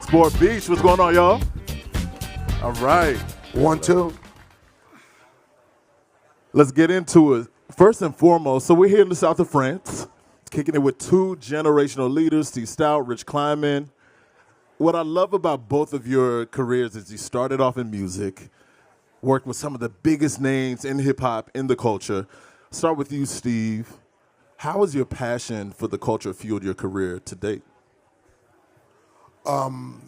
Sport Beach. What's going on, y'all? All right. 1, 2. Let's get into it. First and foremost, so we're here in the south of France, kicking it with two generational leaders, Steve Stoute, Rich Kleiman. What I love about both of your careers is you started off in music, worked with some of the biggest names in hip-hop, in the culture. Start with you, Steve. How has your passion for the culture fueled your career to date?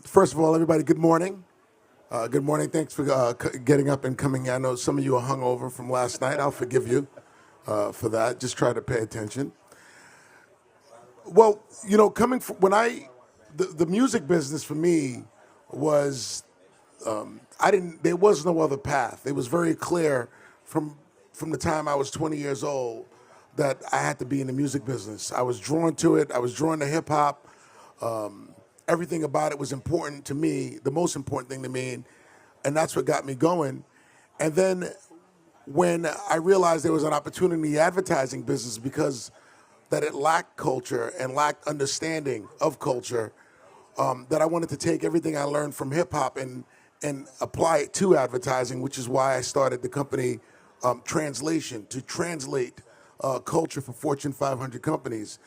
First of all, everybody, good morning. Good morning. Thanks for getting up and coming. I know some of you are hungover from last night. I'll forgive you for that. Just try to pay attention. Well, you know, coming from the music business for me was, there was no other path. It was very clear from the time I was 20 years old that I had to be in the music business. I was drawn to it. I was drawn to hip hop. Everything about it was important to me, the most important thing to me, and that's what got me going. And then when I realized there was an opportunity in the advertising business because that it lacked culture and lacked understanding of culture, that I wanted to take everything I learned from hip hop and apply it to advertising, which is why I started the company Translation, to translate culture for Fortune 500 companies.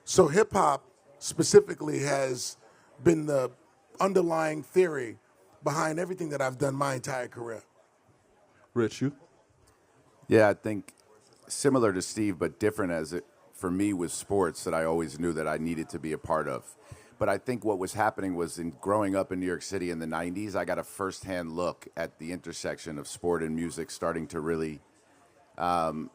So hip hop specifically has been the underlying theory behind everything that I've done my entire career. Rich, you? Yeah, I think similar to Steve, but different as it, for me, was sports that I always knew that I needed to be a part of. But I think what was happening was in growing up in New York City in the 90s, I got a firsthand look at the intersection of sport and music starting to really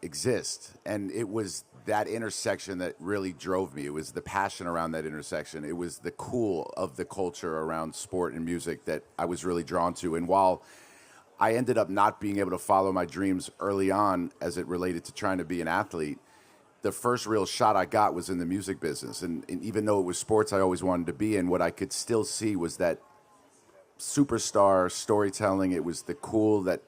exist. And it was that intersection that really drove me. It was the passion around that intersection. It was the cool of the culture around sport and music that I was really drawn to. And while I ended up not being able to follow my dreams early on as it related to trying to be an athlete, the first real shot I got was in the music business. And even though it was sports I always wanted to be in, what I could still see was that superstar storytelling. It was the cool that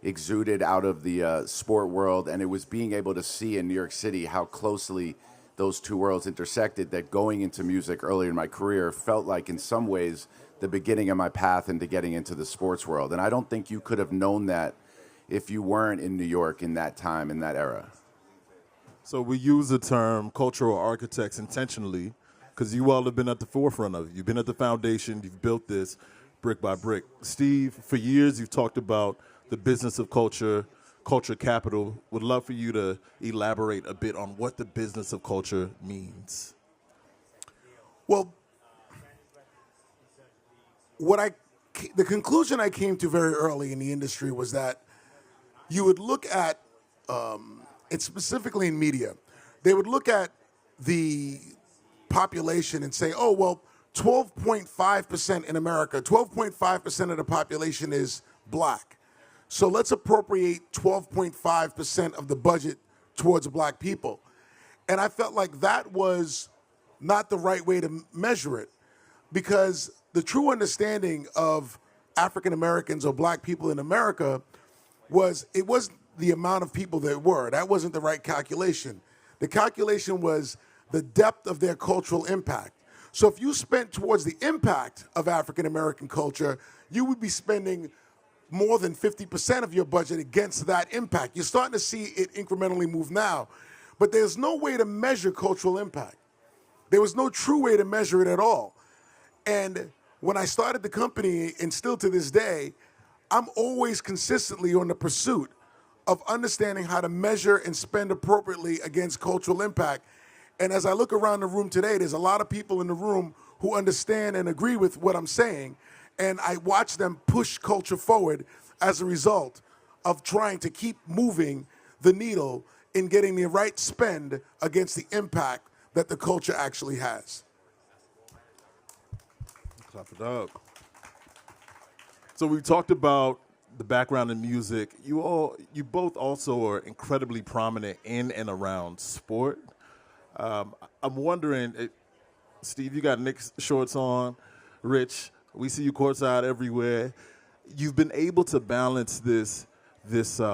exuded out of the sport world, and it was being able to see in New York City how closely those two worlds intersected, that going into music early in my career felt like in some ways the beginning of my path into getting into the sports world. And I don't think you could have known that if you weren't in New York in that time, in that era. So we use the term cultural architects intentionally because you all have been at the forefront of it. You've been at the foundation. You've built this brick by brick. Steve, for years you've talked about the business of culture, culture capital. Would love for you to elaborate a bit on what the business of culture means. Well, the conclusion I came to very early in the industry was that you would look at, it's specifically in media, they would look at the population and say, oh, well, 12.5% in America, 12.5% of the population is black. So let's appropriate 12.5% of the budget towards black people. And I felt like that was not the right way to measure it, because the true understanding of African Americans or black people in America was, it wasn't the amount of people there were. That wasn't the right calculation. The calculation was the depth of their cultural impact. So if you spent towards the impact of African American culture, you would be spending more than 50% of your budget against that impact. You're starting to see it incrementally move now, but there's no way to measure cultural impact. There was no true way to measure it at all. And when I started the company, and still to this day, I'm always consistently on the pursuit of understanding how to measure and spend appropriately against cultural impact. And as I look around the room today, there's a lot of people in the room who understand and agree with what I'm saying. And I watch them push culture forward as a result of trying to keep moving the needle in getting the right spend against the impact that the culture actually has. Clap it up. So we talked about the background in music. You both also are incredibly prominent in and around sport. I'm wondering, Steve, you got Knicks shorts on. Rich, we see you courtside everywhere. You've been able to balance this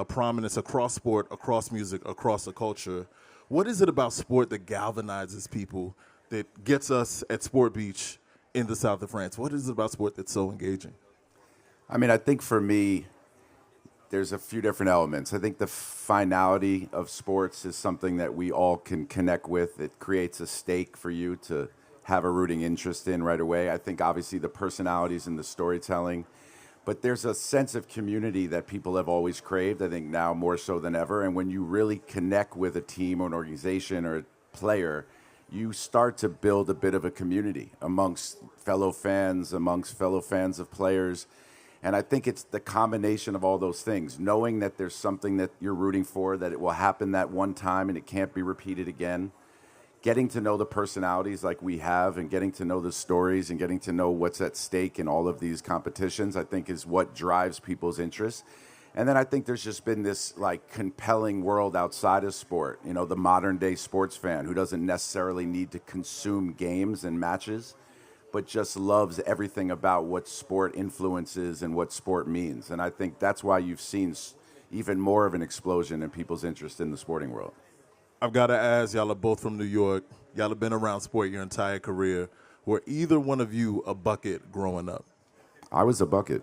prominence across sport, across music, across the culture. What is it about sport that galvanizes people, that gets us at Sport Beach in the south of France? What is it about sport that's so engaging? I mean, I think for me, there's a few different elements. I think the finality of sports is something that we all can connect with. It creates a stake for you to have a rooting interest in right away. I think obviously the personalities and the storytelling, but there's a sense of community that people have always craved, I think now more so than ever. And when you really connect with a team or an organization or a player, you start to build a bit of a community amongst fellow fans of players. And I think it's the combination of all those things, knowing that there's something that you're rooting for, that it will happen that one time and it can't be repeated again. Getting to know the personalities like we have and getting to know the stories and getting to know what's at stake in all of these competitions, I think is what drives people's interest. And then I think there's just been this like compelling world outside of sport, you know, the modern day sports fan who doesn't necessarily need to consume games and matches, but just loves everything about what sport influences and what sport means. And I think that's why you've seen even more of an explosion in people's interest in the sporting world. I've got to ask, y'all are both from New York. Y'all have been around sport your entire career. Were either one of you a bucket growing up? I was a bucket.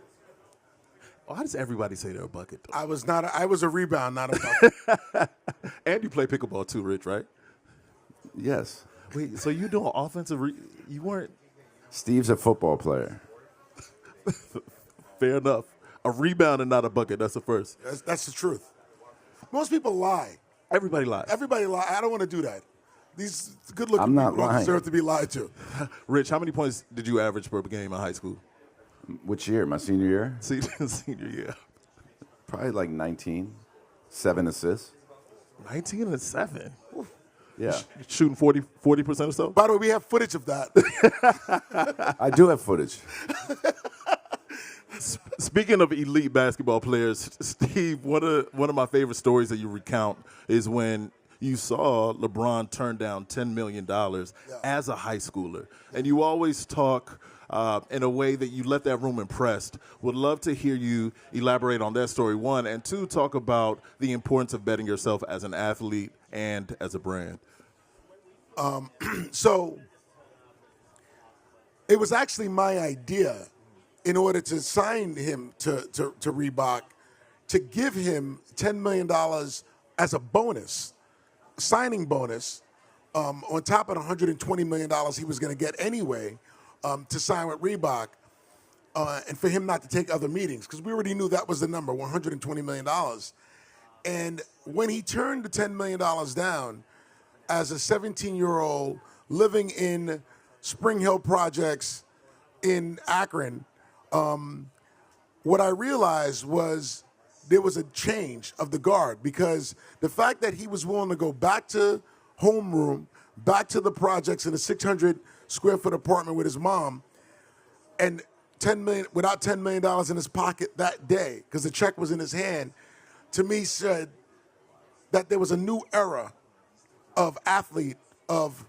Why does everybody say they're a bucket, though? I was not. I was a rebound, not a bucket. And you play pickleball too, Rich, right? Yes. Wait, so you doing offensive? You weren't. Steve's a football player. Fair enough. A rebound and not a bucket. That's the first. That's the truth. Most people lie. Everybody lies. Everybody lie. I don't want to do that. These good-looking I'm not people don't lying. deserve to be lied to. Rich, how many points did you average per game in high school? Which year? My senior year? Senior year. Probably like 19. 7 assists. 19 and 7. Yeah. Shooting 40% or so? By the way, we have footage of that. I do have footage. Speaking of elite basketball players, Steve, one of my favorite stories that you recount is when you saw LeBron turn down $10 million as a high schooler. And you always talk in a way that you let that room impressed. Would love to hear you elaborate on that story, one. And two, talk about the importance of betting yourself as an athlete and as a brand. So it was actually my idea in order to sign him to Reebok to give him $10 million as a bonus, signing bonus, on top of the $120 million he was going to get anyway to sign with Reebok, and for him not to take other meetings, because we already knew that was the number, $120 million. And when he turned the $10 million down as a 17-year-old living in Spring Hill Projects in Akron, what I realized was there was a change of the guard, because the fact that he was willing to go back to homeroom, back to the projects in a 600-square-foot apartment with his mom, and without $10 million in his pocket that day, because the check was in his hand, to me said that there was a new era of athlete, of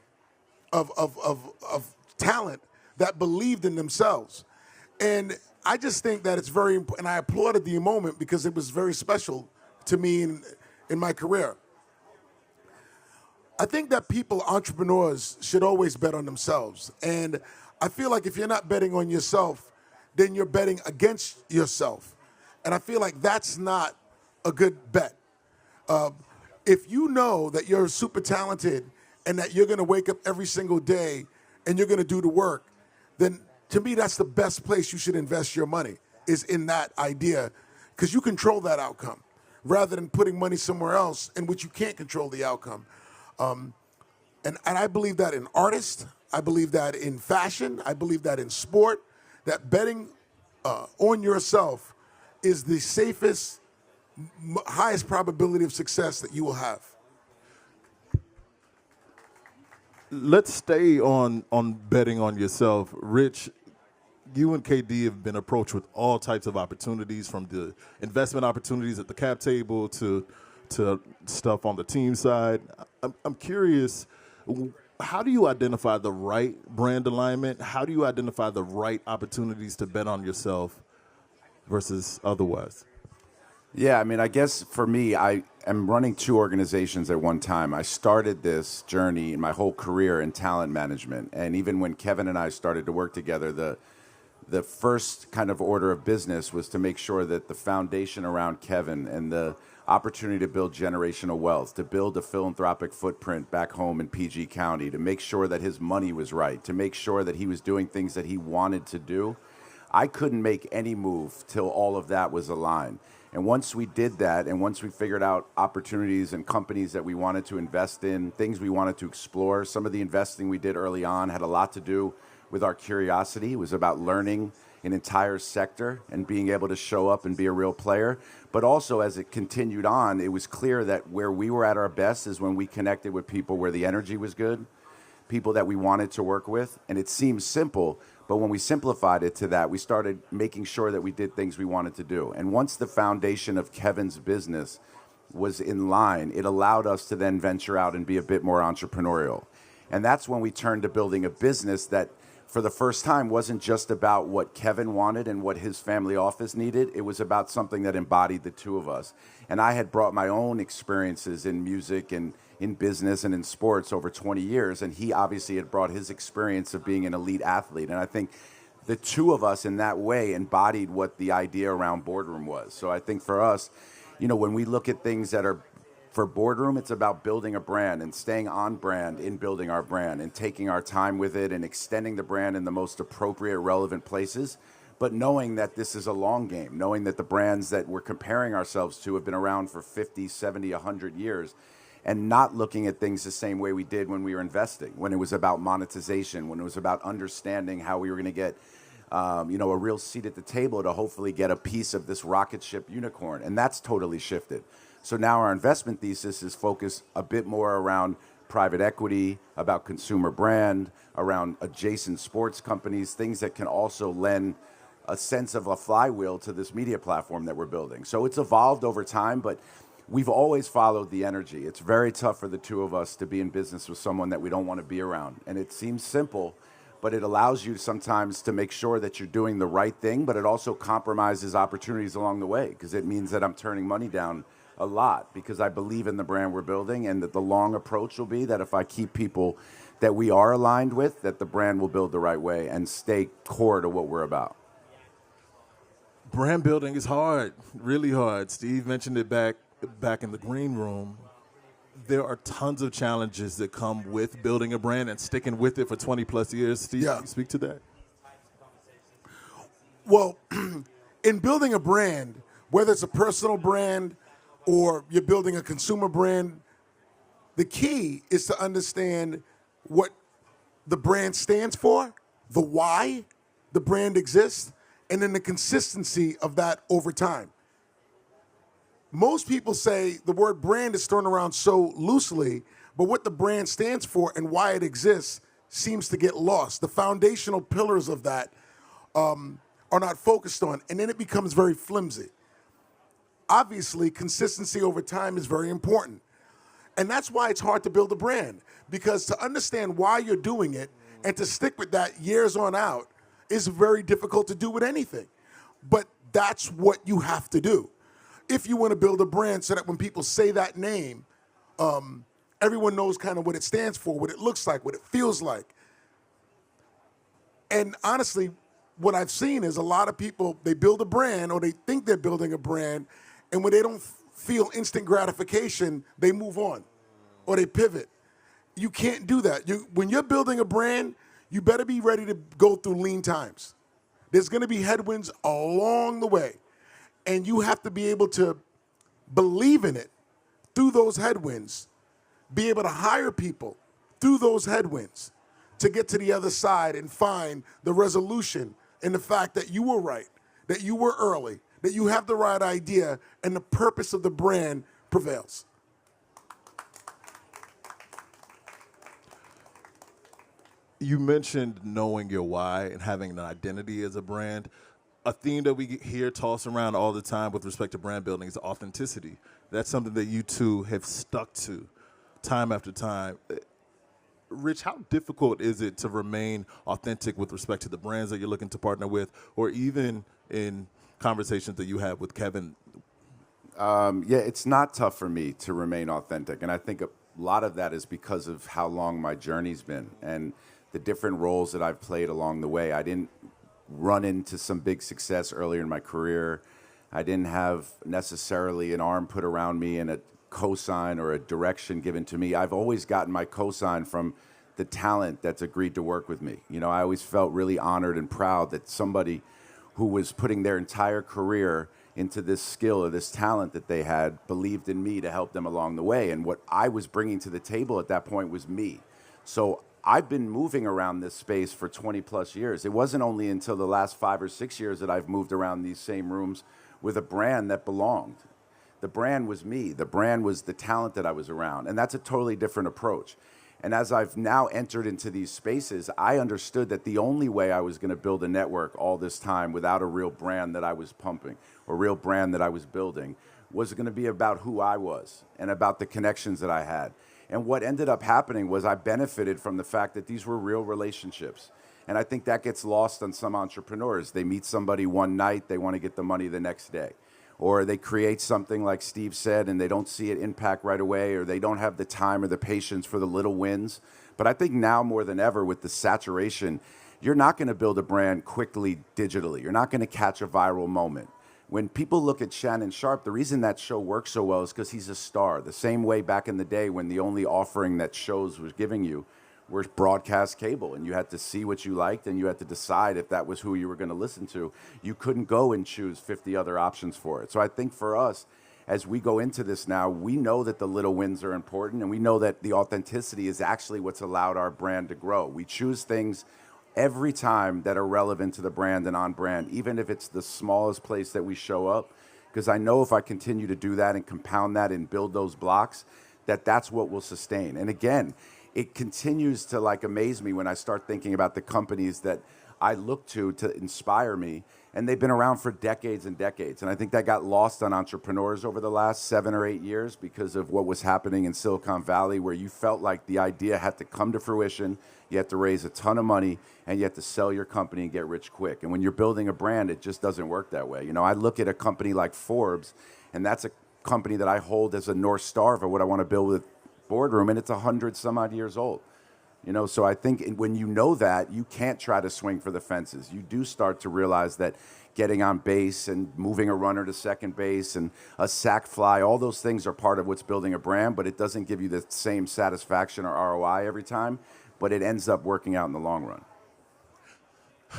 talent that believed in themselves. And I just think that it's very important, and I applauded the moment because it was very special to me in my career. I think that entrepreneurs, should always bet on themselves. And I feel like if you're not betting on yourself, then you're betting against yourself. And I feel like that's not a good bet. If you know that you're super talented and that you're going to wake up every single day and you're going to do the work, then to me, that's the best place you should invest your money, is in that idea, because you control that outcome rather than putting money somewhere else in which you can't control the outcome. And I believe that in artists, I believe that in fashion, I believe that in sport, that betting on yourself is the safest, highest probability of success that you will have. Let's stay on betting on yourself. Rich, you and KD have been approached with all types of opportunities, from the investment opportunities at the cap table to stuff on the team side. I'm curious, how do you identify the right brand alignment? How do you identify the right opportunities to bet on yourself versus otherwise? Yeah, I mean, I guess for me, I am running two organizations at one time. I started this journey in my whole career in talent management, and even when Kevin and I started to work together, the first kind of order of business was to make sure that the foundation around Kevin and the opportunity to build generational wealth, to build a philanthropic footprint back home in PG County, to make sure that his money was right, to make sure that he was doing things that he wanted to do. I couldn't make any move till all of that was aligned. And once we did that, and once we figured out opportunities and companies that we wanted to invest in, things we wanted to explore, some of the investing we did early on had a lot to do with our curiosity. It was about learning an entire sector and being able to show up and be a real player. But also, as it continued on, it was clear that where we were at our best is when we connected with people where the energy was good, people that we wanted to work with. And it seems simple, but when we simplified it to that, we started making sure that we did things we wanted to do. And once the foundation of Kevin's business was in line, it allowed us to then venture out and be a bit more entrepreneurial. And that's when we turned to building a business that, for the first time, wasn't just about what Kevin wanted and what his family office needed. It was about something that embodied the two of us. And I had brought my own experiences in music and in business and in sports over 20 years, and he obviously had brought his experience of being an elite athlete. And I think the two of us in that way embodied what the idea around Boardroom was. So I think for us, when we look at things that are for Boardroom, it's about building a brand and staying on brand in building our brand and taking our time with it and extending the brand in the most appropriate, relevant places, but knowing that this is a long game, knowing that the brands that we're comparing ourselves to have been around for 50, 70, 100 years, and not looking at things the same way we did when we were investing, when it was about monetization, when it was about understanding how we were going to get a real seat at the table to hopefully get a piece of this rocket ship unicorn. And that's totally shifted. So now our investment thesis is focused a bit more around private equity, about consumer brand, around adjacent sports companies, things that can also lend a sense of a flywheel to this media platform that we're building. So it's evolved over time, but we've always followed the energy. It's very tough for the two of us to be in business with someone that we don't want to be around. And it seems simple, but it allows you sometimes to make sure that you're doing the right thing, but it also compromises opportunities along the way, because it means that I'm turning money down a lot because I believe in the brand we're building, and that the long approach will be that if I keep people that we are aligned with, that the brand will build the right way and stay core to what we're about. Brand building is hard, really hard. Steve mentioned it back in the green room. There are tons of challenges that come with building a brand and sticking with it for 20 plus years. Steve, can you speak to that? Well, in building a brand, whether it's a personal brand or you're building a consumer brand, the key is to understand what the brand stands for, the why the brand exists, and then the consistency of that over time. Most people say the word brand is thrown around so loosely, but what the brand stands for and why it exists seems to get lost. The foundational pillars of that are not focused on, and then it becomes very flimsy. Obviously, consistency over time is very important. And that's why it's hard to build a brand, because to understand why you're doing it and to stick with that years on out is very difficult to do with anything. But that's what you have to do if you want to build a brand, so that when people say that name, everyone knows kind of what it stands for, what it looks like, what it feels like. And honestly, what I've seen is a lot of people, they build a brand or they think they're building a brand, and when they don't feel instant gratification, they move on or they pivot. You can't do that. When you're building a brand, you better be ready to go through lean times. There's going to be headwinds along the way, and you have to be able to believe in it through those headwinds, be able to hire people through those headwinds to get to the other side and find the resolution in the fact that you were right, that you were early, that you have the right idea, and the purpose of the brand prevails. You mentioned knowing your why and having an identity as a brand. A theme that we hear tossed around all the time with respect to brand building is authenticity. That's something that you two have stuck to time after time. Rich, how difficult is it to remain authentic with respect to the brands that you're looking to partner with, or even in conversations that you have with Kevin Yeah, it's not tough for me to remain authentic. And I think a lot of that is because of how long my journey's been and the different roles that I've played along the way. I didn't run into some big success earlier in my career. I didn't have necessarily an arm put around me and a cosign or a direction given to me. I've always gotten my cosign from the talent that's agreed to work with me. You know, I always felt really honored and proud that somebody who was putting their entire career into this skill or this talent that they had believed in me to help them along the way. And what I was bringing to the table at that point was me. So I've been moving around this space for 20 plus years. It wasn't only until the last 5 or 6 years that I've moved around these same rooms with a brand that belonged. The brand was me. The brand was the talent that I was around. And that's a totally different approach. And as I've now entered into these spaces, I understood that the only way I was going to build a network all this time without a real brand that I was pumping, or real brand that I was building, was going to be about who I was and about the connections that I had. And what ended up happening was I benefited from the fact that these were real relationships. And I think that gets lost on some entrepreneurs. They meet somebody one night, they want to get the money the next day. Or they create something like Steve said and they don't see it impact right away, or they don't have the time or the patience for the little wins. But I think now more than ever with the saturation, you're not going to build a brand quickly digitally. You're not going to catch a viral moment. When people look at Shannon Sharpe, the reason that show works so well is because he's a star. The same way back in the day when the only offering that shows was giving you were broadcast cable, and you had to see what you liked and you had to decide if that was who you were going to listen to. You couldn't go and choose 50 other options for it. So I think for us, as we go into this now, we know that the little wins are important, and we know that the authenticity is actually what's allowed our brand to grow. We choose things every time that are relevant to the brand and on brand, even if it's the smallest place that we show up, because I know if I continue to do that and compound that and build those blocks, that's what will sustain. And again, it continues to amaze me when I start thinking about the companies that I look to inspire me, and they've been around for decades and decades. And I think that got lost on entrepreneurs over the last 7 or 8 years because of what was happening in Silicon Valley, where you felt like the idea had to come to fruition, you had to raise a ton of money, and you had to sell your company and get rich quick. And when you're building a brand, it just doesn't work that way. You know, I look at a company like Forbes, and that's a company that I hold as a North Star for what I want to build with Boardroom, and it's 100 some odd years old. You know, so I think when you know that, you can't try to swing for the fences. You do start to realize that getting on base and moving a runner to second base and a sac fly, all those things are part of what's building a brand, but it doesn't give you the same satisfaction or ROI every time, but it ends up working out in the long run.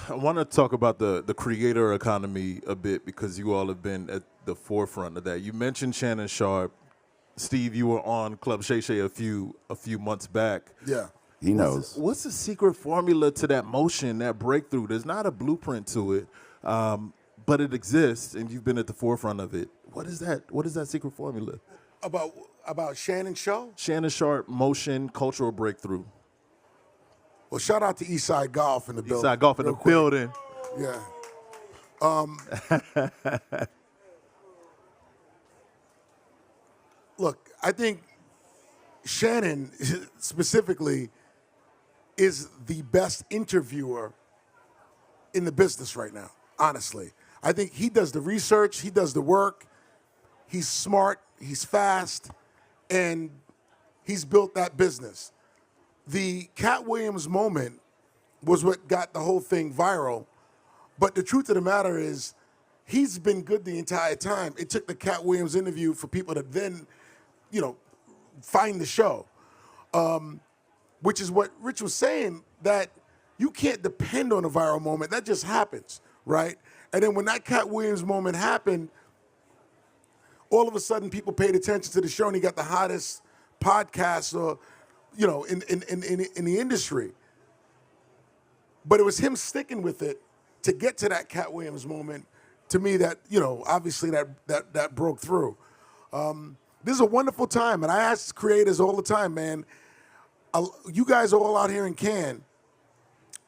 I want to talk about the creator economy a bit, because you all have been at the forefront of that. You mentioned Shannon Sharpe. Steve, you were on Club Shay Shay a few months back. Yeah. He knows. What's the secret formula to that motion, that breakthrough? There's not a blueprint to it, but it exists, and you've been at the forefront of it. What is that? What is that secret formula? About Shannon show? Shannon Sharpe, motion, cultural breakthrough. Well, shout out to Eastside Golf in the building. Eastside Golf in the building. Yeah. Look, I think Shannon specifically is the best interviewer in the business right now, honestly. I think he does the research, he does the work, he's smart, he's fast, and he's built that business. The Cat Williams moment was what got the whole thing viral, but the truth of the matter is he's been good the entire time. It took the Cat Williams interview for people to then, find the show, which is what Rich was saying, that you can't depend on a viral moment. That just happens, right? And then when that Cat Williams moment happened, all of a sudden people paid attention to the show, and he got the hottest podcast, in the industry. But it was him sticking with it to get to that Cat Williams moment, to me, that, obviously that broke through. This is a wonderful time, and I ask creators all the time, man, you guys are all out here in Cannes,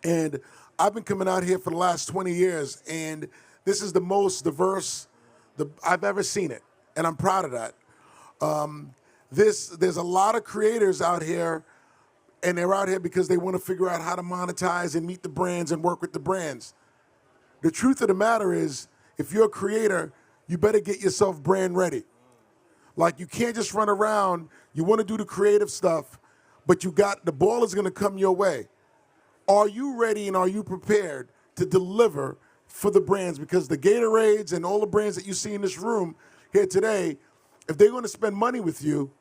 and I've been coming out here for the last 20 years, and this is the most diverse I've ever seen it, and I'm proud of that. There's a lot of creators out here, and they're out here because they want to figure out how to monetize and meet the brands and work with the brands. The truth of the matter is, if you're a creator, you better get yourself brand ready. Like, you can't just run around. You want to do the creative stuff, but the ball is going to come your way. Are you ready and are you prepared to deliver for the brands? Because the Gatorades and all the brands that you see in this room here today, if they're going to spend money with you,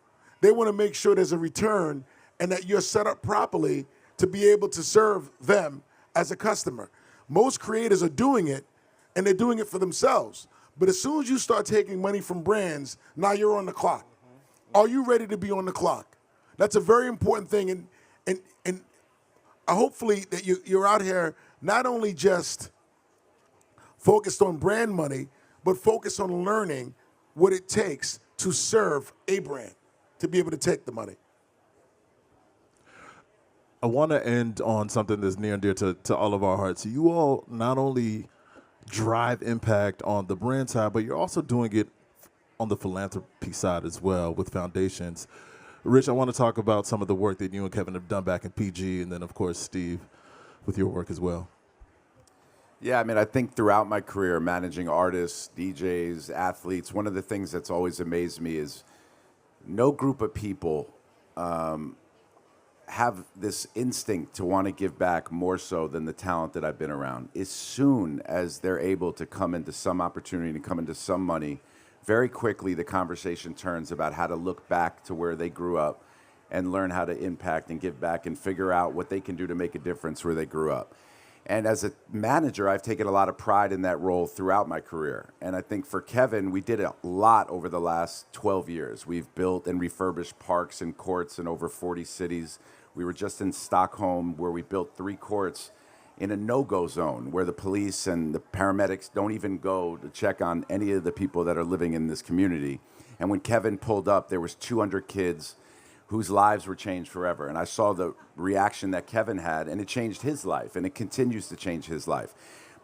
they want to make sure there's a return and that you're set up properly to be able to serve them as a customer. Most creators are doing it, and they're doing it for themselves. But as soon as you start taking money from brands, now you're on the clock. Are you ready to be on the clock? That's a very important thing, and hopefully that you're out here not only just focused on brand money, but focused on learning what it takes to serve a brand, to be able to take the money. I want to end on something that's near and dear to all of our hearts. You all not only drive impact on the brand side, but you're also doing it on the philanthropy side as well with foundations. Rich, I want to talk about some of the work that you and Kevin have done back in PG, and then, of course, Steve, with your work as well. Yeah, I mean, I think throughout my career, managing artists, DJs, athletes, one of the things that's always amazed me is no group of people have this instinct to want to give back more so than the talent that I've been around. As soon as they're able to come into some opportunity, to come into some money, very quickly the conversation turns about how to look back to where they grew up and learn how to impact and give back and figure out what they can do to make a difference where they grew up. And as a manager, I've taken a lot of pride in that role throughout my career. And I think for Kevin, we did a lot over the last 12 years. We've built and refurbished parks and courts in over 40 cities. We were just in Stockholm where we built 3 courts in a no-go zone where the police and the paramedics don't even go to check on any of the people that are living in this community. And when Kevin pulled up, there was 200 kids whose lives were changed forever. And I saw the reaction that Kevin had, and it changed his life, and it continues to change his life.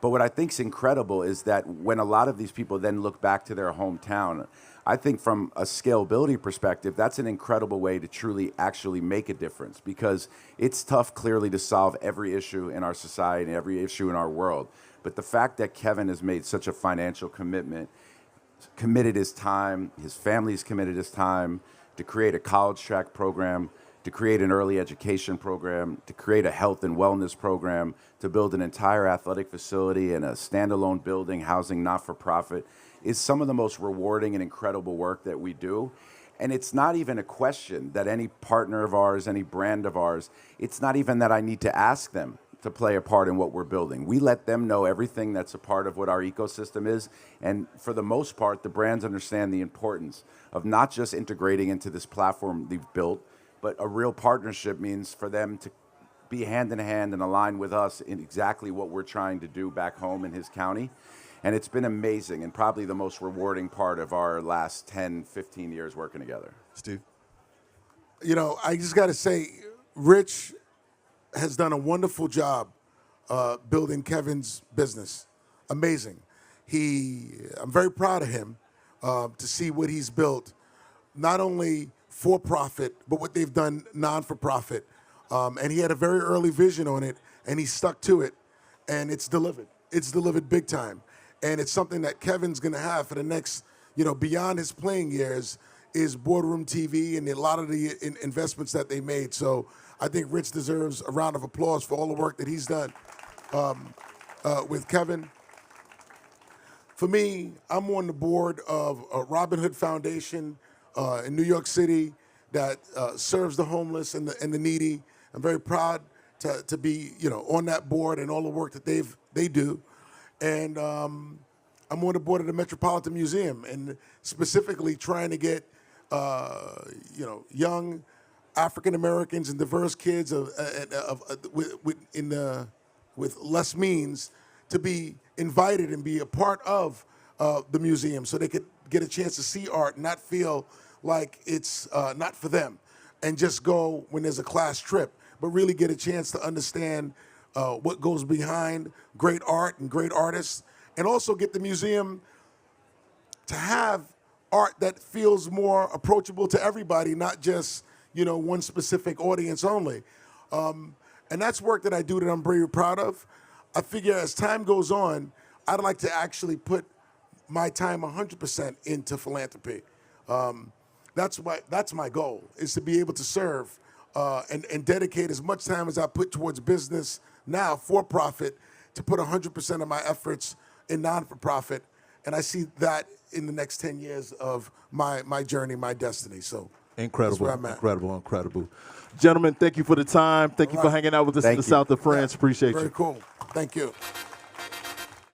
But what I think is incredible is that when a lot of these people then look back to their hometown, I think from a scalability perspective, that's an incredible way to truly actually make a difference, because it's tough, clearly, to solve every issue in our society, every issue in our world. But the fact that Kevin has made such a financial commitment, committed his time, his family's committed his time, to create a college track program, to create an early education program, to create a health and wellness program, to build an entire athletic facility and a standalone building housing not-for-profit, is some of the most rewarding and incredible work that we do. And it's not even a question that any partner of ours, any brand of ours, it's not even that I need to ask them to play a part in what we're building. We let them know everything that's a part of what our ecosystem is. And for the most part, the brands understand the importance of not just integrating into this platform they've built, but a real partnership means for them to be hand in hand and align with us in exactly what we're trying to do back home in his county. And it's been amazing and probably the most rewarding part of our last 10, 15 years working together. Steve? You know, I just got to say, Rich has done a wonderful job building Kevin's business. Amazing. I'm very proud of him to see what he's built, not only for profit, but what they've done non-for-profit. And he had a very early vision on it, and he stuck to it, and it's delivered. It's delivered big time. And it's something that Kevin's going to have for the next, beyond his playing years, is Boardroom TV and a lot of the investments that they made. So I think Rich deserves a round of applause for all the work that he's done with Kevin. For me, I'm on the board of a Robin Hood Foundation in New York City that serves the homeless and the needy. I'm very proud to be, on that board and all the work that they do. And I'm on the board of the Metropolitan Museum, and specifically trying to get, young African Americans and diverse kids with less means to be invited and be a part of the museum, so they could get a chance to see art and not feel like it's not for them, and just go when there's a class trip, but really get a chance to understand what goes behind great art and great artists, and also get the museum to have art that feels more approachable to everybody, not just one specific audience only. And that's work that I do that I'm very proud of. I figure as time goes on, I'd like to actually put my time 100% into philanthropy. that's my goal, is to be able to serve and dedicate as much time as I put towards business now for profit to put 100% of my efforts in non-for-profit. And I see that in the next 10 years of my journey, my destiny. So Incredible, that's where I'm at. incredible. Gentlemen, thank you for the time. Thank you for hanging out with us in the south of France. Appreciate you. Very cool. Thank you.